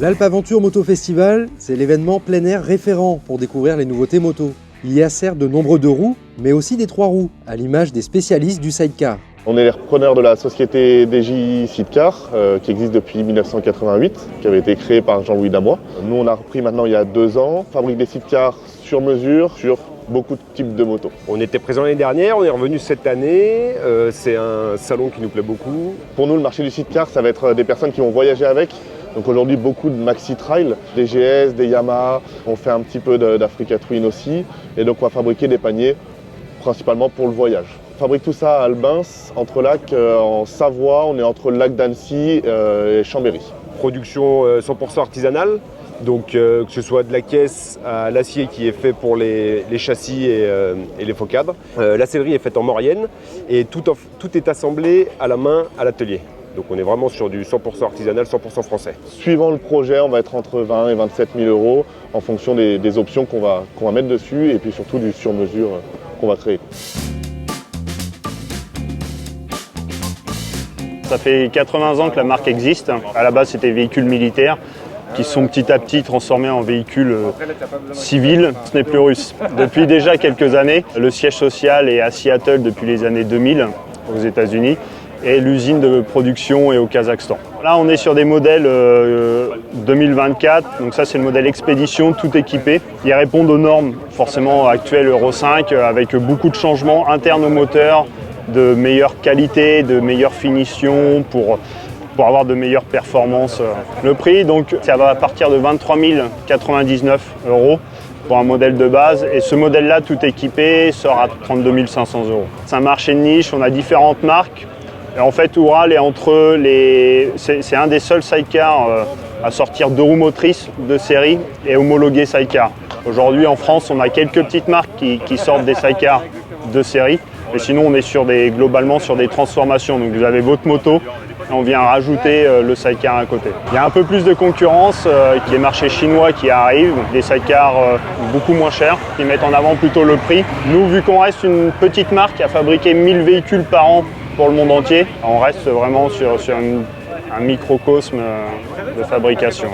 L'Alpe Aventure Moto Festival, c'est l'événement plein air référent pour découvrir les nouveautés moto. Il y a certes de nombreux deux roues, mais aussi des trois roues, à l'image des spécialistes du sidecar. On est les repreneurs de la société DJ Sidecar, qui existe depuis 1988, qui avait été créée par Jean-Louis Damois. Nous, on a repris maintenant il y a 2 ans, fabrique des sidecars sur mesure, sur beaucoup de types de motos. On était présent l'année dernière, on est revenu cette année, c'est un salon qui nous plaît beaucoup. Pour nous, le marché du sidecar, ça va être des personnes qui vont voyager avec. Donc aujourd'hui, beaucoup de maxi trail, des GS, des Yamaha, on fait un petit peu d'Africa Twin aussi. Et donc on va fabriquer des paniers, principalement pour le voyage. On fabrique tout ça à Albins, entre lacs, en Savoie, on est entre le lac d'Annecy et Chambéry. Production 100% artisanale, donc que ce soit de la caisse à l'acier qui est fait pour les châssis et les faux cadres. La sellerie est faite en Maurienne et tout est assemblé à la main à l'atelier. Donc on est vraiment sur du 100% artisanal, 100% français. Suivant le projet, on va être entre 20 et 27 000 € en fonction des options qu'on va mettre dessus et puis surtout du sur-mesure qu'on va créer. Ça fait 80 ans que la marque existe. À la base, c'était véhicules militaires qui sont petit à petit transformés en véhicules civils. Ce n'est plus russe. Depuis déjà quelques années, le siège social est à Seattle depuis les années 2000 aux États-Unis et l'usine de production est au Kazakhstan. Là, on est sur des modèles 2024, donc ça c'est le modèle Expédition, tout équipé. Ils répondent aux normes forcément actuelles Euro 5 avec beaucoup de changements internes au moteur, de meilleure qualité, de meilleure finition pour avoir de meilleures performances. Le prix, donc, ça va partir de 23 099 € pour un modèle de base. Et ce modèle-là, tout équipé, sort à 32 500 €. C'est un marché de niche, on a différentes marques. Et en fait, Oural est entre les... C'est un des seuls sidecars à sortir 2 roues motrices de série et homologué sidecar. Aujourd'hui, en France, on a quelques petites marques qui sortent des sidecars de série. Et sinon, on est globalement sur des transformations. Donc vous avez votre moto, et on vient rajouter le sidecar à côté. Il y a un peu plus de concurrence, qui est le marché chinois qui arrive, des sidecars beaucoup moins chers, qui mettent en avant plutôt le prix. Nous, vu qu'on reste une petite marque à fabriquer 1000 véhicules par an pour le monde entier, on reste vraiment sur un microcosme de fabrication.